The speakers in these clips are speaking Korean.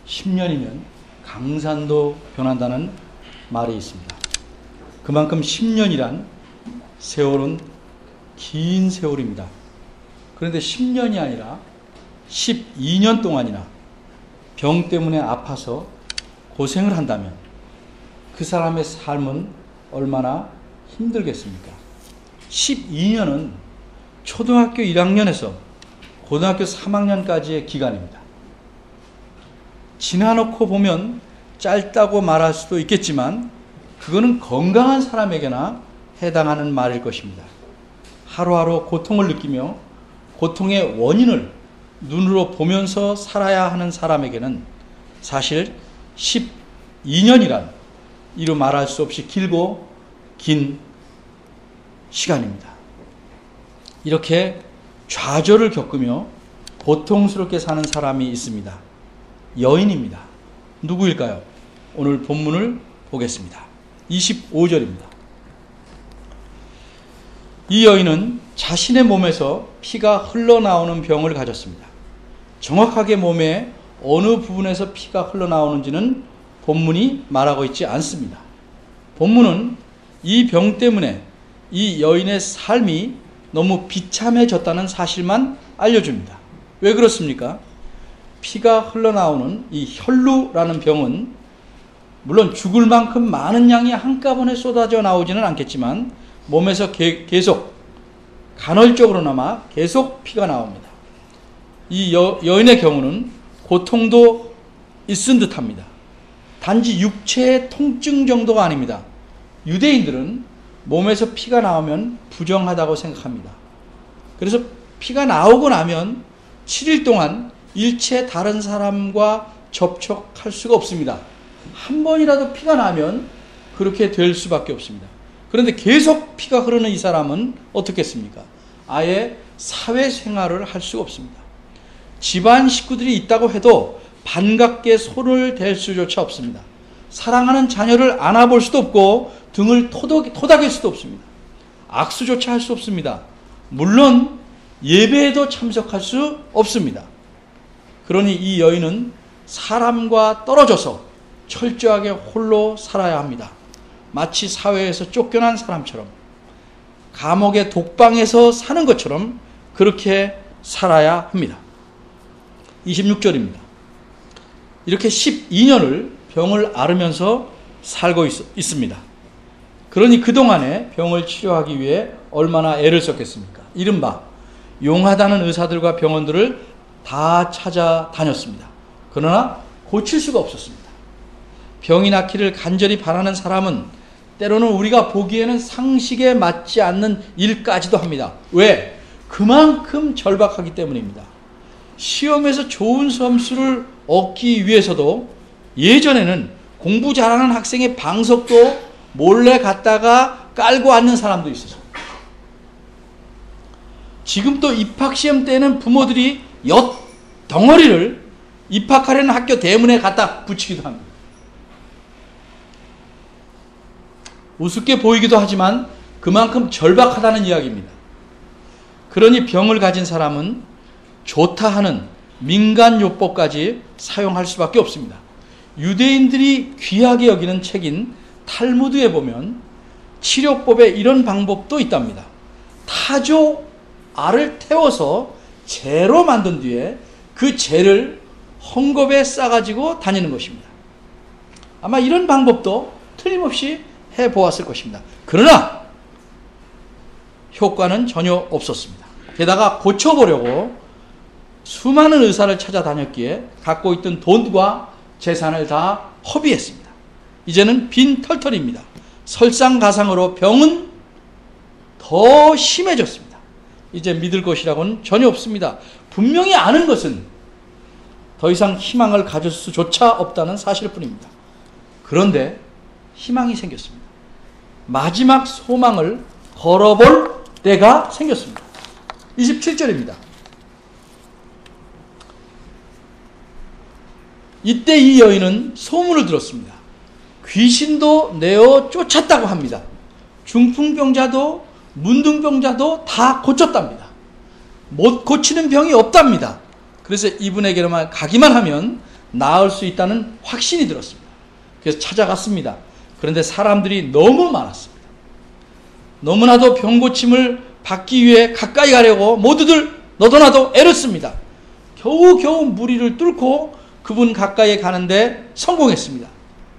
10년이면 강산도 변한다는 말이 있습니다. 그만큼 10년이란 세월은 긴 세월입니다. 그런데 10년이 아니라 12년 동안이나 병 때문에 아파서 고생을 한다면 그 사람의 삶은 얼마나 힘들겠습니까? 12년은 초등학교 1학년에서 고등학교 3학년까지의 기간입니다. 지나놓고 보면 짧다고 말할 수도 있겠지만 그거는 건강한 사람에게나 해당하는 말일 것입니다. 하루하루 고통을 느끼며 고통의 원인을 눈으로 보면서 살아야 하는 사람에게는 사실 12년이란 이루 말할 수 없이 길고 긴 시간입니다. 이렇게 좌절을 겪으며 고통스럽게 사는 사람이 있습니다. 여인입니다. 누구일까요? 오늘 본문을 보겠습니다. 25절입니다. 이 여인은 자신의 몸에서 피가 흘러나오는 병을 가졌습니다. 정확하게 몸의 어느 부분에서 피가 흘러나오는지는 본문이 말하고 있지 않습니다. 본문은 이 병 때문에 이 여인의 삶이 너무 비참해졌다는 사실만 알려줍니다. 왜 그렇습니까? 피가 흘러나오는 이 혈루라는 병은 물론 죽을 만큼 많은 양이 한꺼번에 쏟아져 나오지는 않겠지만 몸에서 계속 간헐적으로나마 계속 피가 나옵니다. 이 여인의 경우는 고통도 있은 듯합니다. 단지 육체의 통증 정도가 아닙니다. 유대인들은 몸에서 피가 나오면 부정하다고 생각합니다. 그래서 피가 나오고 나면 7일 동안 일체 다른 사람과 접촉할 수가 없습니다. 한 번이라도 피가 나면 그렇게 될 수밖에 없습니다. 그런데 계속 피가 흐르는 이 사람은 어떻겠습니까? 아예 사회생활을 할 수가 없습니다. 집안 식구들이 있다고 해도 반갑게 손을 댈 수조차 없습니다. 사랑하는 자녀를 안아볼 수도 없고 등을 토닥일 수도 없습니다. 악수조차 할 수 없습니다. 물론 예배에도 참석할 수 없습니다. 그러니 이 여인은 사람과 떨어져서 철저하게 홀로 살아야 합니다. 마치 사회에서 쫓겨난 사람처럼 감옥의 독방에서 사는 것처럼 그렇게 살아야 합니다. 26절입니다. 이렇게 12년을 병을 앓으면서 살고 있습니다. 그러니 그동안에 병을 치료하기 위해 얼마나 애를 썼겠습니까? 이른바 용하다는 의사들과 병원들을 다 찾아다녔습니다. 그러나 고칠 수가 없었습니다. 병이 낫기를 간절히 바라는 사람은 때로는 우리가 보기에는 상식에 맞지 않는 일까지도 합니다. 왜? 그만큼 절박하기 때문입니다. 시험에서 좋은 점수를 얻기 위해서도 예전에는 공부 잘하는 학생의 방석도 몰래 갔다가 깔고 앉는 사람도 있었어요. 지금 또 입학시험 때는 부모들이 덩어리를 입학하려는 학교 대문에 갖다 붙이기도 합니다. 우습게 보이기도 하지만 그만큼 절박하다는 이야기입니다. 그러니 병을 가진 사람은 좋다 하는 민간요법까지 사용할 수밖에 없습니다. 유대인들이 귀하게 여기는 책인 탈무드에 보면 치료법에 이런 방법도 있답니다. 타조 알을 태워서 재로 만든 뒤에 그 재를 헝겊에 싸가지고 다니는 것입니다. 아마 이런 방법도 틀림없이 해보았을 것입니다. 그러나 효과는 전혀 없었습니다. 게다가 고쳐보려고 수많은 의사를 찾아다녔기에 갖고 있던 돈과 재산을 다 허비했습니다. 이제는 빈털털입니다. 설상가상으로 병은 더 심해졌습니다. 이제 믿을 것이라고는 전혀 없습니다. 분명히 아는 것은 더 이상 희망을 가질 수조차 없다는 사실뿐입니다. 그런데 희망이 생겼습니다. 마지막 소망을 걸어볼 때가 생겼습니다. 27절입니다. 이때 이 여인은 소문을 들었습니다. 귀신도 내어 쫓았다고 합니다. 중풍병자도 문둥병자도 다 고쳤답니다. 못 고치는 병이 없답니다. 그래서 이분에게로만 가기만 하면 나을 수 있다는 확신이 들었습니다. 그래서 찾아갔습니다. 그런데 사람들이 너무 많았습니다. 너무나도 병고침을 받기 위해 가까이 가려고 모두들 너도 나도 애를 씁니다. 겨우겨우 무리를 뚫고 그분 가까이 가는데 성공했습니다.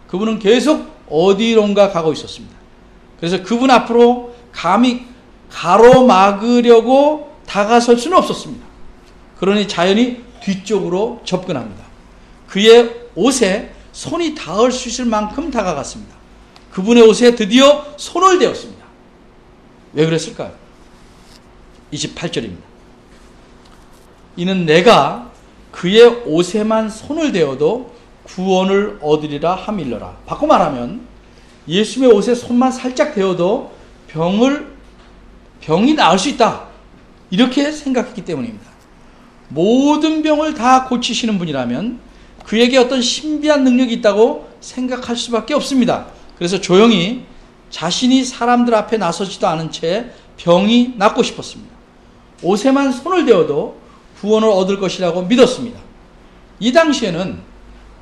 그분은 계속 어디론가 가고 있었습니다. 그래서 그분 앞으로 감히 가로막으려고 다가설 수는 없었습니다. 그러니 자연히 뒤쪽으로 접근합니다. 그의 옷에 손이 닿을 수 있을 만큼 다가갔습니다. 그분의 옷에 드디어 손을 대었습니다. 왜 그랬을까요? 28절입니다. 이는 내가 그의 옷에만 손을 대어도 구원을 얻으리라 함일러라. 바꿔 말하면 예수님의 옷에 손만 살짝 대어도 병이 나을 수 있다. 이렇게 생각했기 때문입니다. 모든 병을 다 고치시는 분이라면 그에게 어떤 신비한 능력이 있다고 생각할 수밖에 없습니다. 그래서 조용히 자신이 사람들 앞에 나서지도 않은 채 병이 낫고 싶었습니다. 옷에만 손을 대어도 구원을 얻을 것이라고 믿었습니다. 이 당시에는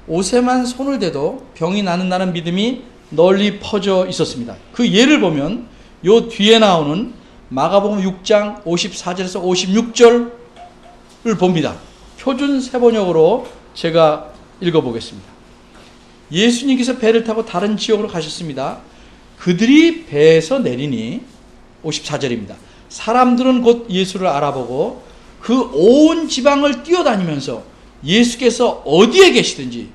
옷에만 손을 대도 병이 낫는다는 믿음이 널리 퍼져 있었습니다. 그 예를 보면 요 뒤에 나오는 마가복음 6장 54절에서 56절을 봅니다. 표준 세번역으로 제가 읽어보겠습니다. 예수님께서 배를 타고 다른 지역으로 가셨습니다. 그들이 배에서 내리니 54절입니다. 사람들은 곧 예수를 알아보고 그 온 지방을 뛰어다니면서 예수께서 어디에 계시든지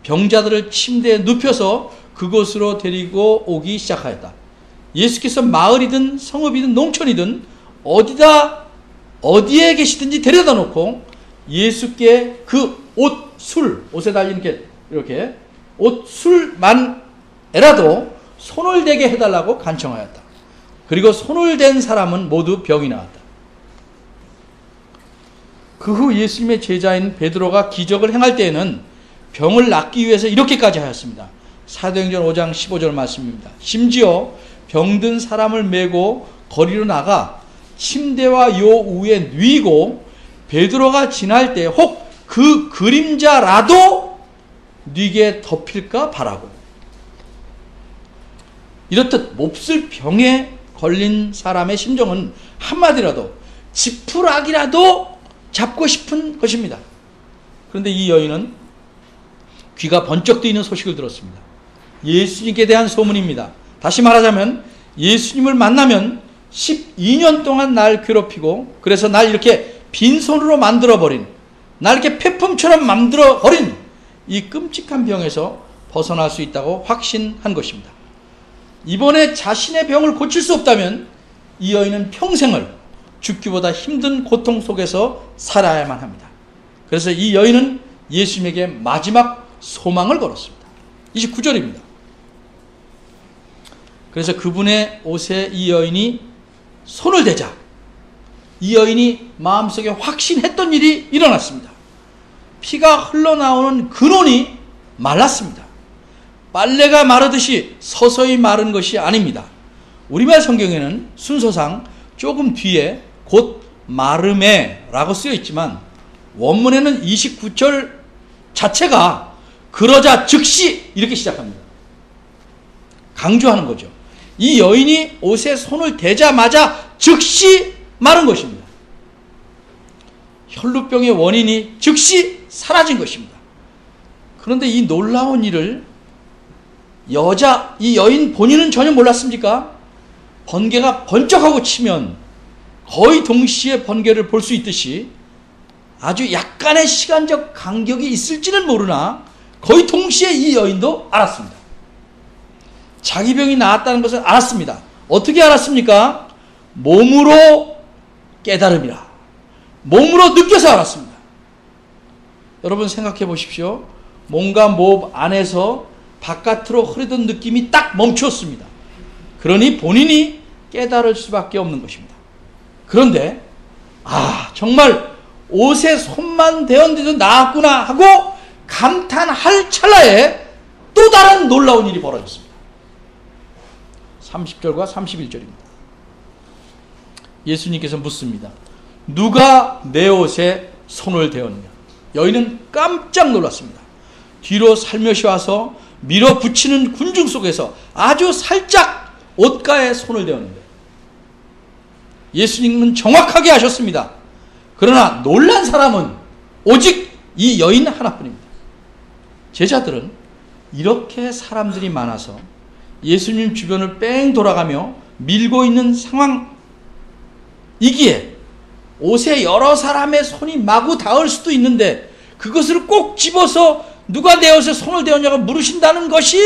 병자들을 침대에 눕혀서 그곳으로 데리고 오기 시작하였다. 예수께서 마을이든 성읍이든 농촌이든 어디에 계시든지 데려다 놓고 예수께 그 옷에 달린 이렇게 옷술만에라도 손을 대게 해달라고 간청하였다. 그리고 손을 댄 사람은 모두 병이 나았다. 그 후 예수님의 제자인 베드로가 기적을 행할 때에는 병을 낫기 위해서 이렇게까지 하였습니다. 사도행전 5장 15절 말씀입니다. 심지어 병든 사람을 메고 거리로 나가 침대와 요 위에 뉘고 베드로가 지날 때 혹 그 그림자라도 뉘게 덮일까 바라고. 이렇듯 몹쓸 병에 걸린 사람의 심정은 한마디라도 지푸라기라도 잡고 싶은 것입니다. 그런데 이 여인은 귀가 번쩍 뜨이는 소식을 들었습니다. 예수님께 대한 소문입니다. 다시 말하자면 예수님을 만나면 12년 동안 날 괴롭히고 그래서 날 이렇게 빈손으로 만들어버린, 날 이렇게 폐품처럼 만들어버린 이 끔찍한 병에서 벗어날 수 있다고 확신한 것입니다. 이번에 자신의 병을 고칠 수 없다면 이 여인은 평생을 죽기보다 힘든 고통 속에서 살아야만 합니다. 그래서 이 여인은 예수님에게 마지막 소망을 걸었습니다. 29절입니다. 그래서 그분의 옷에 이 여인이 손을 대자 이 여인이 마음속에 확신했던 일이 일어났습니다. 피가 흘러나오는 근원이 말랐습니다. 빨래가 마르듯이 서서히 마른 것이 아닙니다. 우리말 성경에는 순서상 조금 뒤에 곧 마르메라고 쓰여 있지만 원문에는 29절 자체가 그러자 즉시 이렇게 시작합니다. 강조하는 거죠. 이 여인이 옷에 손을 대자마자 즉시 마른 것입니다. 혈루병의 원인이 즉시 사라진 것입니다. 그런데 이 놀라운 일을 이 여인 본인은 전혀 몰랐습니까? 번개가 번쩍하고 치면 거의 동시에 번개를 볼 수 있듯이 아주 약간의 시간적 간격이 있을지는 모르나 거의 동시에 이 여인도 알았습니다. 자기 병이 나았다는 것을 알았습니다. 어떻게 알았습니까? 몸으로 깨달음이라. 몸으로 느껴서 알았습니다. 여러분 생각해 보십시오. 몸과 목 안에서 바깥으로 흐르던 느낌이 딱 멈추었습니다. 그러니 본인이 깨달을 수밖에 없는 것입니다. 그런데 정말 옷에 손만 대었는데도 나았구나 하고 감탄할 찰나에 또 다른 놀라운 일이 벌어졌습니다. 30절과 31절입니다. 예수님께서 묻습니다. 누가 내 옷에 손을 대었느냐? 여인은 깜짝 놀랐습니다. 뒤로 살며시 와서 밀어붙이는 군중 속에서 아주 살짝 옷가에 손을 대었는데, 예수님은 정확하게 하셨습니다. 그러나 놀란 사람은 오직 이 여인 하나뿐입니다. 제자들은 이렇게 사람들이 많아서 예수님 주변을 뺑 돌아가며 밀고 있는 상황이기에 옷에 여러 사람의 손이 마구 닿을 수도 있는데 그것을 꼭 집어서 누가 내 옷에 손을 대었냐고 물으신다는 것이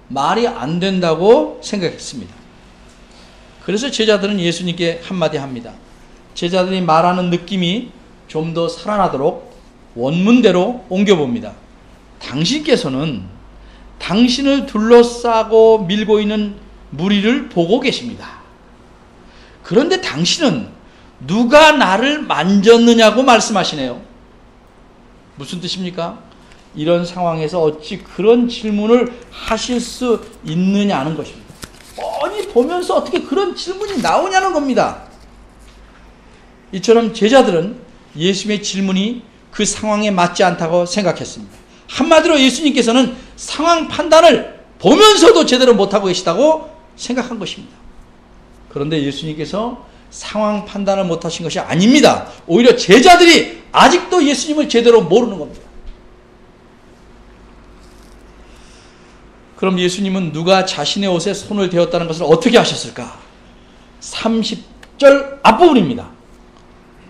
말이 안 된다고 생각했습니다. 그래서 제자들은 예수님께 한마디 합니다. 제자들이 말하는 느낌이 좀 더 살아나도록 원문대로 옮겨봅니다. 당신께서는 당신을 둘러싸고 밀고 있는 무리를 보고 계십니다. 그런데 당신은 누가 나를 만졌느냐고 말씀하시네요. 무슨 뜻입니까? 이런 상황에서 어찌 그런 질문을 하실 수 있느냐는 것입니다. 뻔히 보면서 어떻게 그런 질문이 나오냐는 겁니다. 이처럼 제자들은 예수님의 질문이 그 상황에 맞지 않다고 생각했습니다. 한마디로 예수님께서는 상황 판단을 보면서도 제대로 못하고 계시다고 생각한 것입니다. 그런데 예수님께서 상황 판단을 못하신 것이 아닙니다. 오히려 제자들이 아직도 예수님을 제대로 모르는 겁니다. 그럼 예수님은 누가 자신의 옷에 손을 대었다는 것을 어떻게 하셨을까? 30절 앞부분입니다.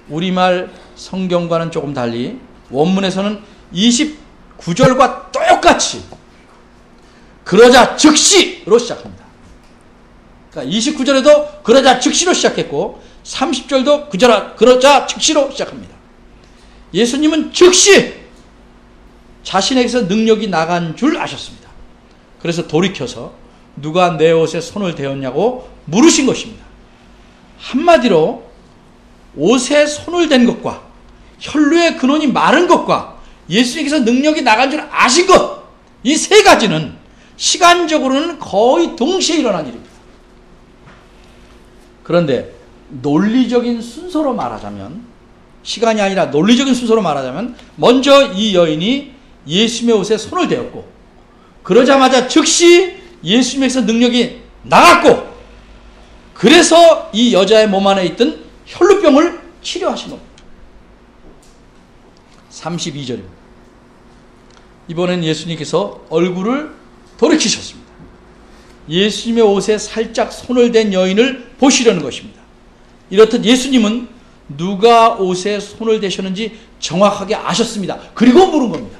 우리말 성경과는 조금 달리 원문에서는 29절과 똑같이 그러자 즉시로 시작합니다. 그러니까 29절에도 그러자 즉시로 시작했고 30절도 그러자 즉시로 시작합니다. 예수님은 즉시 자신에게서 능력이 나간 줄 아셨습니다. 그래서 돌이켜서 누가 내 옷에 손을 대었냐고 물으신 것입니다. 한마디로 옷에 손을 댄 것과 혈루의 근원이 마른 것과 예수님께서 능력이 나간 줄 아신 것, 이 세 가지는 시간적으로는 거의 동시에 일어난 일입니다. 그런데 논리적인 순서로 말하자면, 시간이 아니라 논리적인 순서로 말하자면 먼저 이 여인이 예수님의 옷에 손을 대었고 그러자마자 즉시 예수님에게서 능력이 나갔고 그래서 이 여자의 몸 안에 있던 혈루병을 치료하신 겁니다. 32절입니다. 이번엔 예수님께서 얼굴을 돌이키셨습니다. 예수님의 옷에 살짝 손을 댄 여인을 보시려는 것입니다. 이렇듯 예수님은 누가 옷에 손을 대셨는지 정확하게 아셨습니다. 그리고 물은 겁니다.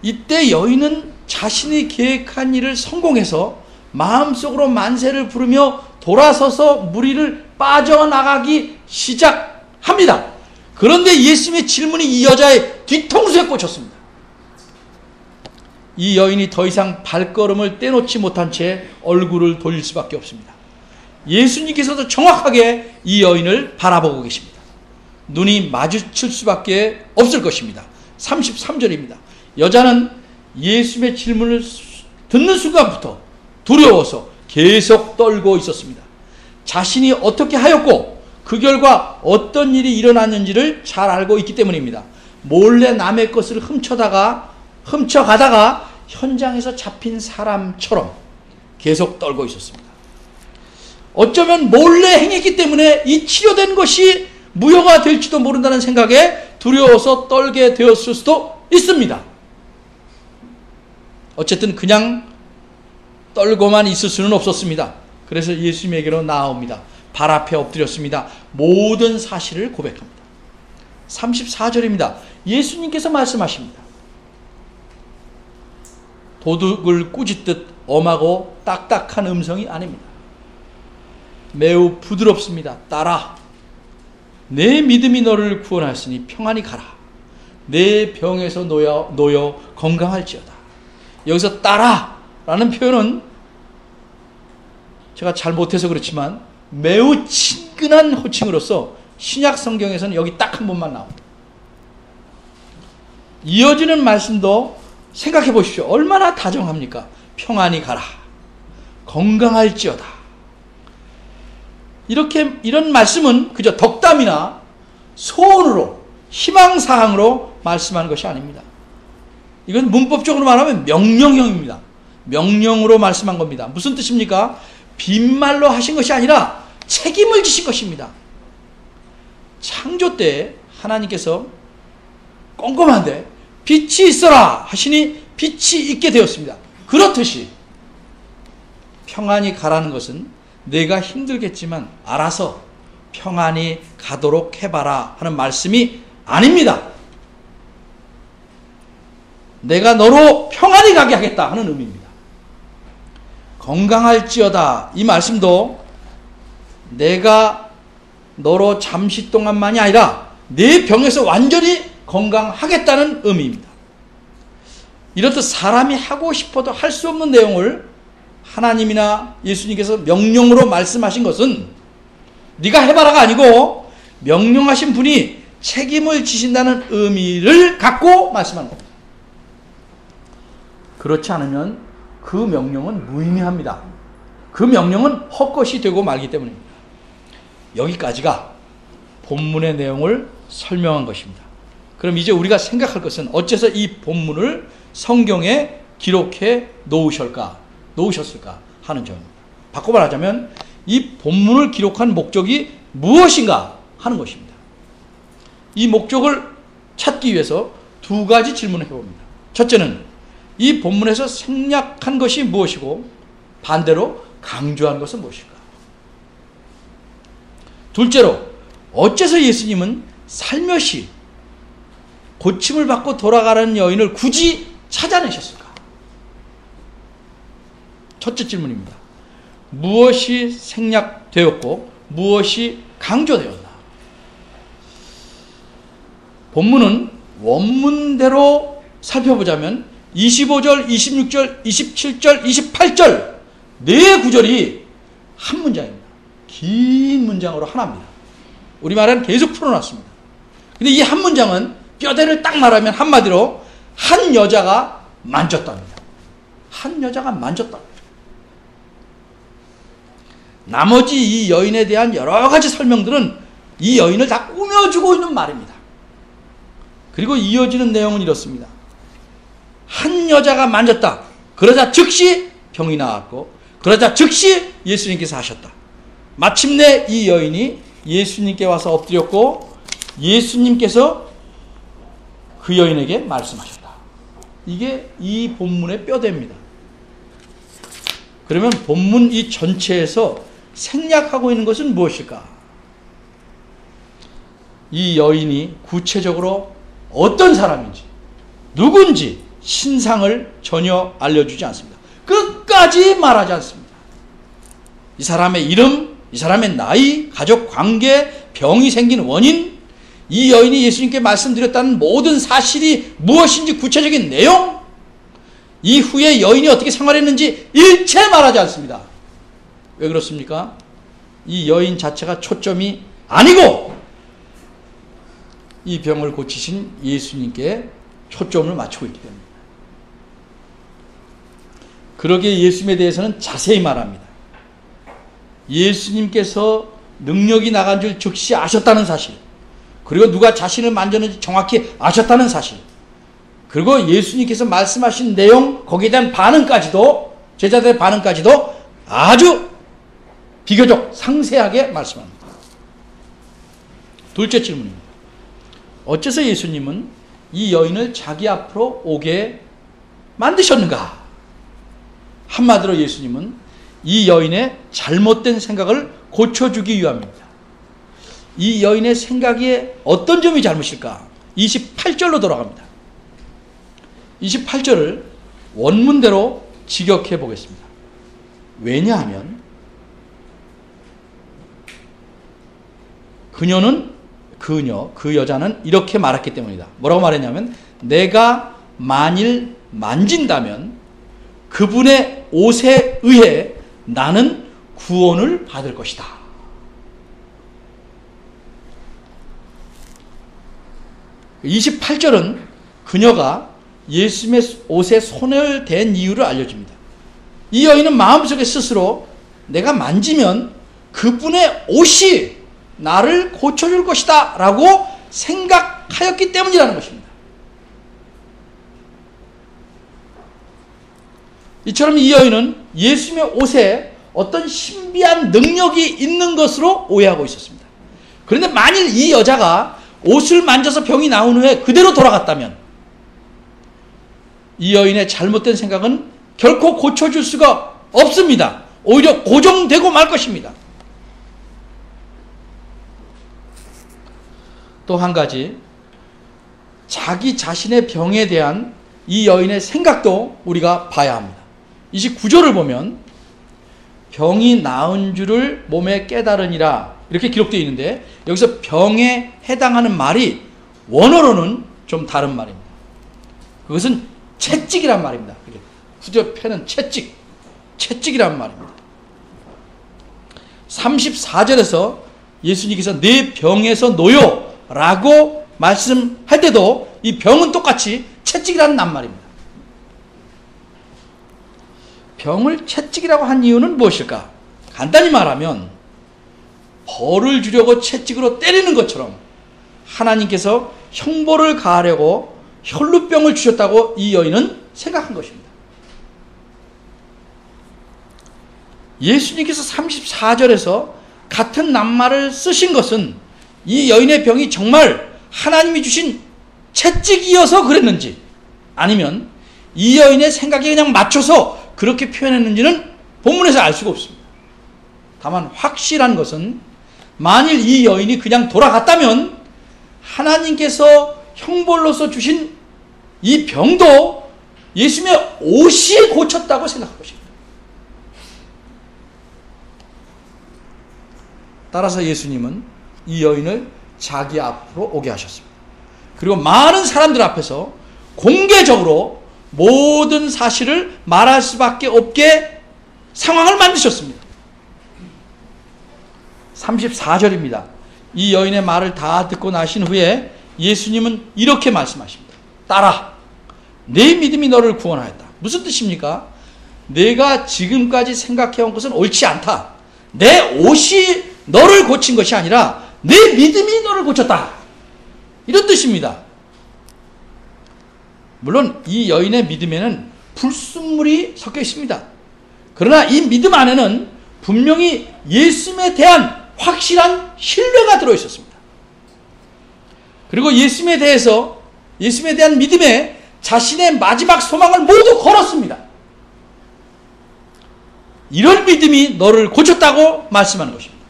이때 여인은 자신이 계획한 일을 성공해서 마음속으로 만세를 부르며 돌아서서 무리를 빠져나가기 시작합니다. 그런데 예수님의 질문이 이 여자의 뒤통수에 꽂혔습니다. 이 여인이 더 이상 발걸음을 떼놓지 못한 채 얼굴을 돌릴 수밖에 없습니다. 예수님께서도 정확하게 이 여인을 바라보고 계십니다. 눈이 마주칠 수밖에 없을 것입니다. 33절입니다. 여자는 예수님의 질문을 듣는 순간부터 두려워서 계속 떨고 있었습니다. 자신이 어떻게 하였고 그 결과 어떤 일이 일어났는지를 잘 알고 있기 때문입니다. 몰래 남의 것을 훔쳐가다가 현장에서 잡힌 사람처럼 계속 떨고 있었습니다. 어쩌면 몰래 행했기 때문에 이 치료된 것이 무효가 될지도 모른다는 생각에 두려워서 떨게 되었을 수도 있습니다. 어쨌든 그냥 떨고만 있을 수는 없었습니다. 그래서 예수님에게로 나아옵니다. 발 앞에 엎드렸습니다. 모든 사실을 고백합니다. 34절입니다. 예수님께서 말씀하십니다. 도둑을 꾸짖듯 엄하고 딱딱한 음성이 아닙니다. 매우 부드럽습니다. 딸아, 내 믿음이 너를 구원하였으니 평안히 가라. 내 병에서 놓여 건강할지어다. 여기서 딸아 라는 표현은 제가 잘 못해서 그렇지만 매우 친근한 호칭으로서 신약 성경에서는 여기 딱 한 번만 나옵니다. 이어지는 말씀도 생각해 보십시오. 얼마나 다정합니까? 평안히 가라. 건강할지어다. 이런 말씀은 그저 덕담이나 소원으로 희망사항으로 말씀하는 것이 아닙니다. 이건 문법적으로 말하면 명령형입니다. 명령으로 말씀한 겁니다. 무슨 뜻입니까? 빈말로 하신 것이 아니라 책임을 지신 것입니다. 창조 때 하나님께서 꼼꼼한데 빛이 있어라 하시니 빛이 있게 되었습니다. 그렇듯이 평안이 가라는 것은 내가 힘들겠지만 알아서 평안이 가도록 해봐라 하는 말씀이 아닙니다. 내가 너로 평안히 가게 하겠다 하는 의미입니다. 건강할지어다 이 말씀도 내가 너로 잠시 동안만이 아니라 내 병에서 완전히 건강하겠다는 의미입니다. 이렇듯 사람이 하고 싶어도 할 수 없는 내용을 하나님이나 예수님께서 명령으로 말씀하신 것은 네가 해봐라가 아니고 명령하신 분이 책임을 지신다는 의미를 갖고 말씀하는 겁니다. 그렇지 않으면 그 명령은 무의미합니다. 그 명령은 헛것이 되고 말기 때문입니다. 여기까지가 본문의 내용을 설명한 것입니다. 그럼 이제 우리가 생각할 것은 어째서 이 본문을 성경에 기록해 놓으셨을까 하는 점입니다. 바꿔 말하자면 이 본문을 기록한 목적이 무엇인가 하는 것입니다. 이 목적을 찾기 위해서 두 가지 질문을 해봅니다. 첫째는 이 본문에서 생략한 것이 무엇이고 반대로 강조한 것은 무엇일까? 둘째로 어째서 예수님은 살며시 고침을 받고 돌아가는 여인을 굳이 찾아내셨을까? 첫째 질문입니다. 무엇이 생략되었고 무엇이 강조되었나? 본문은 원문대로 살펴보자면 25절, 26절, 27절, 28절 네 구절이 한 문장입니다. 긴 문장으로 하나입니다. 우리말은 계속 풀어놨습니다. 근데 이 한 문장은 뼈대를 딱 말하면 한마디로 한 여자가 만졌답니다. 한 여자가 만졌답니다. 나머지 이 여인에 대한 여러 가지 설명들은 이 여인을 다 꾸며주고 있는 말입니다. 그리고 이어지는 내용은 이렇습니다. 한 여자가 만졌다. 그러자 즉시 병이 나았고 그러자 즉시 예수님께서 하셨다. 마침내 이 여인이 예수님께 와서 엎드렸고 예수님께서 그 여인에게 말씀하셨다. 이게 이 본문의 뼈대입니다. 그러면 본문 이 전체에서 생략하고 있는 것은 무엇일까? 이 여인이 구체적으로 어떤 사람인지 누군지 신상을 전혀 알려주지 않습니다. 끝까지 말하지 않습니다. 이 사람의 이름, 이 사람의 나이, 가족 관계, 병이 생긴 원인, 이 여인이 예수님께 말씀드렸다는 모든 사실이 무엇인지 구체적인 내용, 이후에 여인이 어떻게 생활했는지 일체 말하지 않습니다. 왜 그렇습니까? 이 여인 자체가 초점이 아니고 이 병을 고치신 예수님께 초점을 맞추고 있기 때문입니다. 그러기에 예수님에 대해서는 자세히 말합니다. 예수님께서 능력이 나간 줄 즉시 아셨다는 사실, 그리고 누가 자신을 만졌는지 정확히 아셨다는 사실, 그리고 예수님께서 말씀하신 내용, 거기에 대한 반응까지도, 제자들의 반응까지도 아주 비교적 상세하게 말씀합니다. 둘째 질문입니다. 어째서 예수님은 이 여인을 자기 앞으로 오게 만드셨는가? 한마디로 예수님은 이 여인의 잘못된 생각을 고쳐주기 위함입니다. 이 여인의 생각이 어떤 점이 잘못일까? 28절로 돌아갑니다. 28절을 원문대로 직역해 보겠습니다. 왜냐하면 그 여자는 이렇게 말했기 때문이다. 뭐라고 말했냐면 내가 만일 만진다면 그분의 옷에 의해 나는 구원을 받을 것이다. 그 28절은 그녀가 예수님의 옷에 손을 댄 이유를 알려줍니다. 이 여인은 마음속에 스스로 내가 만지면 그분의 옷이 나를 고쳐줄 것이다 라고 생각하였기 때문이라는 것입니다. 이처럼 이 여인은 예수님의 옷에 어떤 신비한 능력이 있는 것으로 오해하고 있었습니다. 그런데 만일 이 여자가 옷을 만져서 병이 나온 후에 그대로 돌아갔다면 이 여인의 잘못된 생각은 결코 고쳐줄 수가 없습니다. 오히려 고정되고 말 것입니다. 또 한 가지, 자기 자신의 병에 대한 이 여인의 생각도 우리가 봐야 합니다. 29절을 보면 병이 나은 줄을 몸에 깨달으니라 이렇게 기록되어 있는데, 여기서 병에 해당하는 말이 원어로는 좀 다른 말입니다. 그것은 채찍이란 말입니다. 후접해는 채찍이란 말입니다. 34절에서 예수님께서 내 병에서 놓여 라고 말씀할 때도 이 병은 똑같이 채찍이라는 낱말입니다. 병을 채찍이라고 한 이유는 무엇일까? 간단히 말하면 벌을 주려고 채찍으로 때리는 것처럼 하나님께서 형벌을 가하려고 혈루병을 주셨다고 이 여인은 생각한 것입니다. 예수님께서 34절에서 같은 낱말을 쓰신 것은 이 여인의 병이 정말 하나님이 주신 채찍이어서 그랬는지, 아니면 이 여인의 생각에 그냥 맞춰서 그렇게 표현했는지는 본문에서 알 수가 없습니다. 다만 확실한 것은 만일 이 여인이 그냥 돌아갔다면 하나님께서 형벌로서 주신 이 병도 예수님의 옷이 고쳤다고 생각할 것입니다. 따라서 예수님은 이 여인을 자기 앞으로 오게 하셨습니다. 그리고 많은 사람들 앞에서 공개적으로 모든 사실을 말할 수밖에 없게 상황을 만드셨습니다. 34절입니다. 이 여인의 말을 다 듣고 나신 후에 예수님은 이렇게 말씀하십니다. 딸아, 내 믿음이 너를 구원하였다. 무슨 뜻입니까? 내가 지금까지 생각해온 것은 옳지 않다. 내 옷이 너를 고친 것이 아니라 내 믿음이 너를 고쳤다. 이런 뜻입니다. 물론 이 여인의 믿음에는 불순물이 섞여 있습니다. 그러나 이 믿음 안에는 분명히 예수님에 대한 확실한 신뢰가 들어있었습니다. 그리고 예수님에 대한 믿음에 자신의 마지막 소망을 모두 걸었습니다. 이런 믿음이 너를 고쳤다고 말씀하는 것입니다.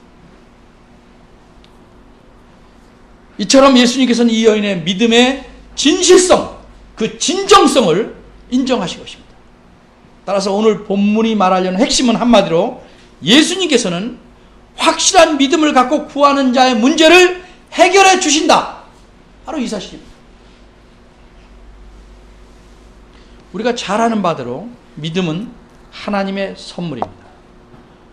이처럼 예수님께서는 이 여인의 믿음의 진실성, 그 진정성을 인정하신 것입니다. 따라서 오늘 본문이 말하려는 핵심은 한마디로 예수님께서는 확실한 믿음을 갖고 구하는 자의 문제를 해결해 주신다. 바로 이 사실입니다. 우리가 잘 아는 바대로 믿음은 하나님의 선물입니다.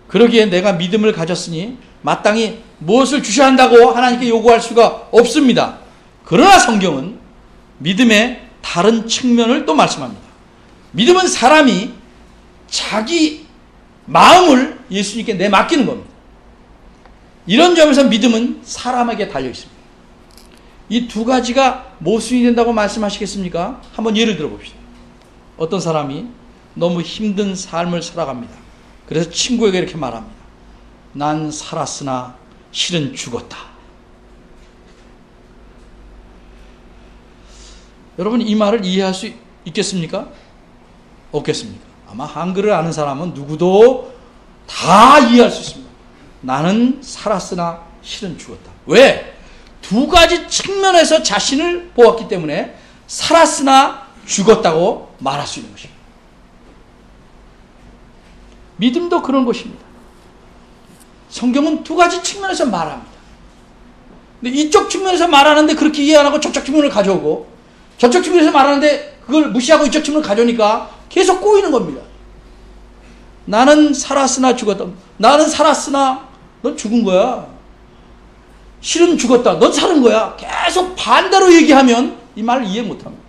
그러기에 내가 믿음을 가졌으니 마땅히 무엇을 주셔야 한다고 하나님께 요구할 수가 없습니다. 그러나 성경은 믿음의 다른 측면을 또 말씀합니다. 믿음은 사람이 자기 마음을 예수님께 내맡기는 겁니다. 이런 점에서 믿음은 사람에게 달려 있습니다. 이 두 가지가 모순이 된다고 말씀하시겠습니까? 한번 예를 들어봅시다. 어떤 사람이 너무 힘든 삶을 살아갑니다. 그래서 친구에게 이렇게 말합니다. 난 살았으나 실은 죽었다. 여러분, 이 말을 이해할 수 있겠습니까? 없겠습니까? 아마 한글을 아는 사람은 누구도 다 이해할 수 있습니다. 나는 살았으나 실은 죽었다. 왜? 두 가지 측면에서 자신을 보았기 때문에 살았으나 죽었다고 말할 수 있는 것입니다. 믿음도 그런 것입니다. 성경은 두 가지 측면에서 말합니다. 근데 이쪽 측면에서 말하는데 그렇게 이해 안 하고 저쪽 측면을 가져오고, 저쪽 측면에서 말하는데 그걸 무시하고 이쪽 측면을 가져오니까 계속 꼬이는 겁니다. 나는 살았으나 죽었다. 나는 살았으나 넌 죽은 거야. 실은 죽었다. 넌 사는 거야. 계속 반대로 얘기하면 이 말을 이해 못합니다.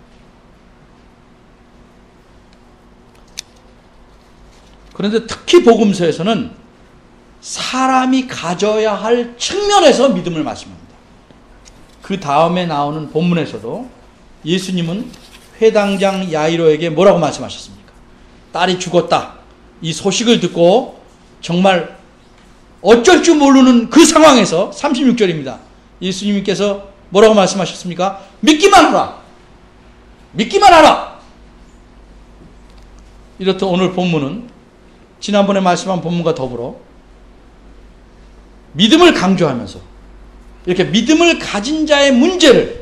그런데 특히 복음서에서는 사람이 가져야 할 측면에서 믿음을 말씀합니다. 그 다음에 나오는 본문에서도 예수님은 회당장 야이로에게 뭐라고 말씀하셨습니까? 딸이 죽었다. 이 소식을 듣고 정말 어쩔 줄 모르는 그 상황에서 36절입니다. 예수님께서 뭐라고 말씀하셨습니까? 믿기만 하라. 믿기만 하라. 이렇듯 오늘 본문은 지난번에 말씀한 본문과 더불어 믿음을 강조하면서 이렇게 믿음을 가진 자의 문제를,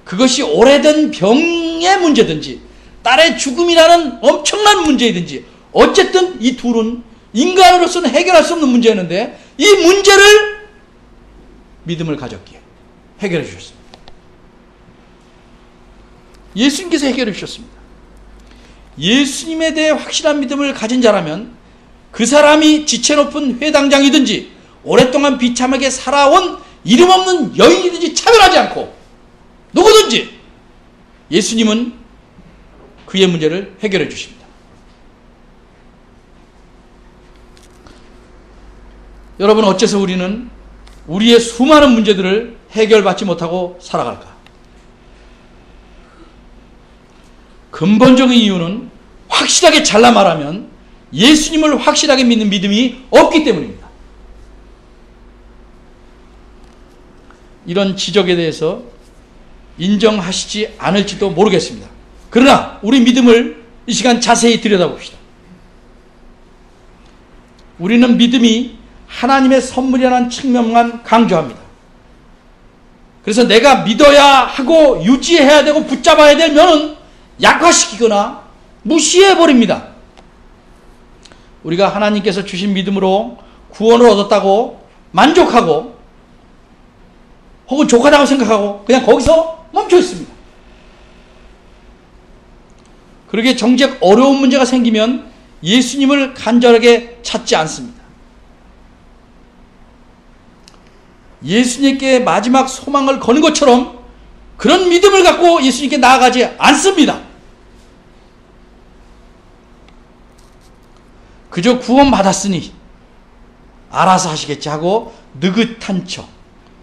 그것이 오래된 병의 문제든지 딸의 죽음이라는 엄청난 문제이든지 어쨌든 이 둘은 인간으로서는 해결할 수 없는 문제였는데 이 문제를 믿음을 가졌기에 해결해 주셨습니다. 예수님께서 해결해 주셨습니다. 예수님에 대해 확실한 믿음을 가진 자라면 그 사람이 지체 높은 회당장이든지 오랫동안 비참하게 살아온 이름 없는 여인이든지 차별하지 않고 누구든지 예수님은 그의 문제를 해결해 주십니다. 여러분, 어째서 우리는 우리의 수많은 문제들을 해결받지 못하고 살아갈까? 근본적인 이유는 확실하게 잘라 말하면 예수님을 확실하게 믿는 믿음이 없기 때문입니다. 이런 지적에 대해서 인정하시지 않을지도 모르겠습니다. 그러나 우리 믿음을 이 시간 자세히 들여다봅시다. 우리는 믿음이 하나님의 선물이라는 측면만 강조합니다. 그래서 내가 믿어야 하고 유지해야 되고 붙잡아야 될 면은 약화시키거나 무시해버립니다. 우리가 하나님께서 주신 믿음으로 구원을 얻었다고 만족하고 혹은 족하다고 생각하고 그냥 거기서 멈춰 있습니다. 그러기에 정작 어려운 문제가 생기면 예수님을 간절하게 찾지 않습니다. 예수님께 마지막 소망을 거는 것처럼 그런 믿음을 갖고 예수님께 나아가지 않습니다. 그저 구원받았으니 알아서 하시겠지 하고 느긋한 척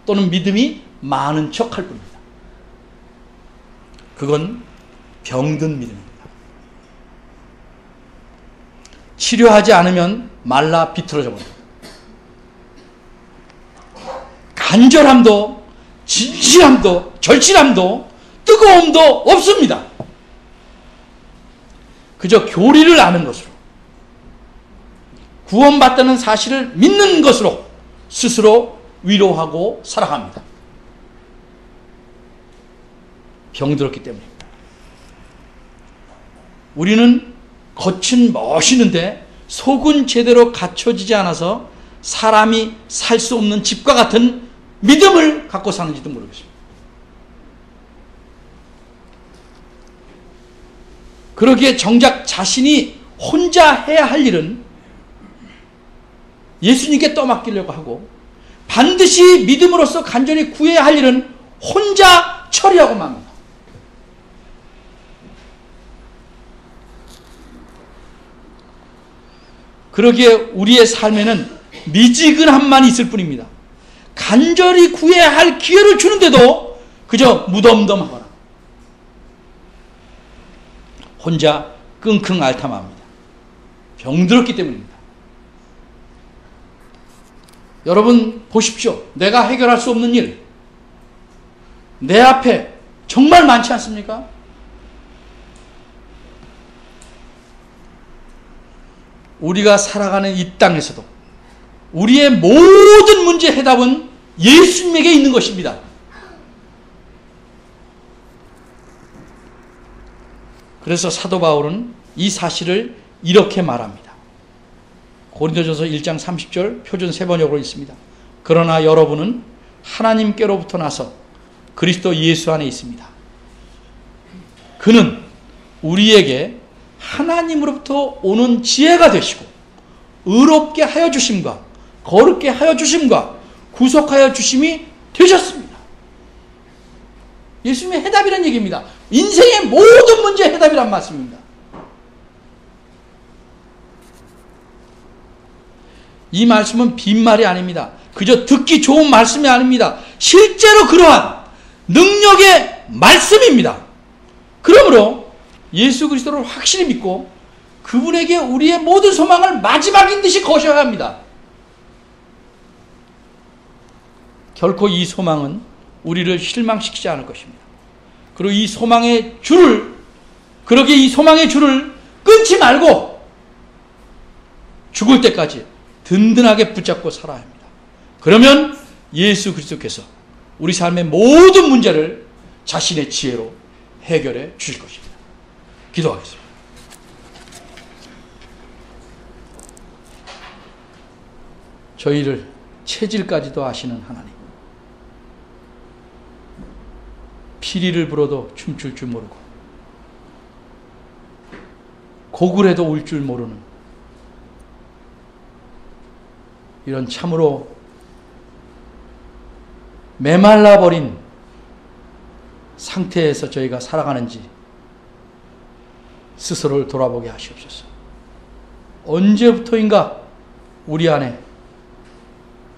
또는 믿음이 많은 척 할 뿐입니다. 그건 병든 믿음입니다. 치료하지 않으면 말라 비틀어져 버립니다. 간절함도 진실함도 절실함도 뜨거움도 없습니다. 그저 교리를 아는 것으로 구원받다는 사실을 믿는 것으로 스스로 위로하고 살아갑니다. 병들었기 때문입니다. 우리는 겉은 멋있는데 속은 제대로 갖춰지지 않아서 사람이 살 수 없는 집과 같은 믿음을 갖고 사는지도 모르겠습니다. 그러기에 정작 자신이 혼자 해야 할 일은 예수님께 떠맡기려고 하고 반드시 믿음으로써 간절히 구해야 할 일은 혼자 처리하고 맙니다. 그러기에 우리의 삶에는 미지근함만 있을 뿐입니다. 간절히 구해야 할 기회를 주는데도 그저 무덤덤하거나 혼자 끙끙 앓다맙니다. 병들었기 때문입니다. 여러분 보십시오. 내가 해결할 수 없는 일 내 앞에 정말 많지 않습니까? 우리가 살아가는 이 땅에서도 우리의 모든 문제의 해답은 예수님에게 있는 것입니다. 그래서 사도 바울은 이 사실을 이렇게 말합니다. 고린도전서 1장 30절 표준 세번역으로 있습니다. 그러나 여러분은 하나님께로부터 나서 그리스도 예수 안에 있습니다. 그는 우리에게 하나님으로부터 오는 지혜가 되시고 의롭게 하여 주심과 거룩게 하여 주심과 구속하여 주심이 되셨습니다. 예수님의 해답이라는 얘기입니다. 인생의 모든 문제의 해답이란 말씀입니다. 이 말씀은 빈말이 아닙니다. 그저 듣기 좋은 말씀이 아닙니다. 실제로 그러한 능력의 말씀입니다. 그러므로 예수 그리스도를 확실히 믿고 그분에게 우리의 모든 소망을 마지막인 듯이 거셔야 합니다. 결코 이 소망은 우리를 실망시키지 않을 것입니다. 그리고 이 소망의 줄을 끊지 말고 죽을 때까지 든든하게 붙잡고 살아야 합니다. 그러면 예수 그리스도께서 우리 삶의 모든 문제를 자신의 지혜로 해결해 주실 것입니다. 기도하겠습니다. 저희를 체질까지도 아시는 하나님, 피리를 불어도 춤출 줄 모르고 고글에도 울 줄 모르는 이런 참으로 메말라버린 상태에서 저희가 살아가는지 스스로를 돌아보게 하시옵소서. 언제부터인가 우리 안에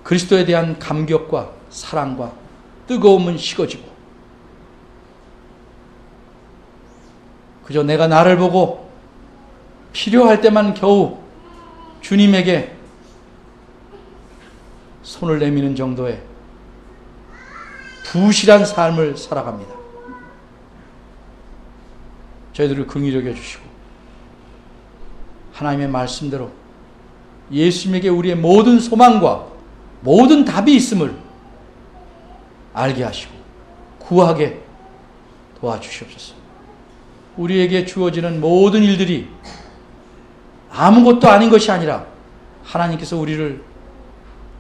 그리스도에 대한 감격과 사랑과 뜨거움은 식어지고 그저 내가 나를 보고 필요할 때만 겨우 주님에게 손을 내미는 정도의 부실한 삶을 살아갑니다. 저희들을 긍휼히 여겨주시고 하나님의 말씀대로 예수님에게 우리의 모든 소망과 모든 답이 있음을 알게 하시고 구하게 도와주시옵소서. 우리에게 주어지는 모든 일들이 아무것도 아닌 것이 아니라 하나님께서 우리를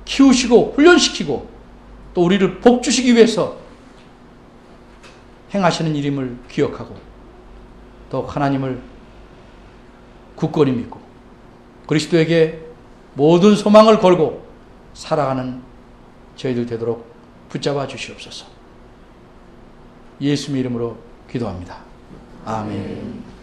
키우시고 훈련시키고 또 우리를 복주시기 위해서 행하시는 일임을 기억하고 또 하나님을 굳건히 믿고 그리스도에게 모든 소망을 걸고 살아가는 저희들 되도록 붙잡아 주시옵소서. 예수님의 이름으로 기도합니다. 아멘.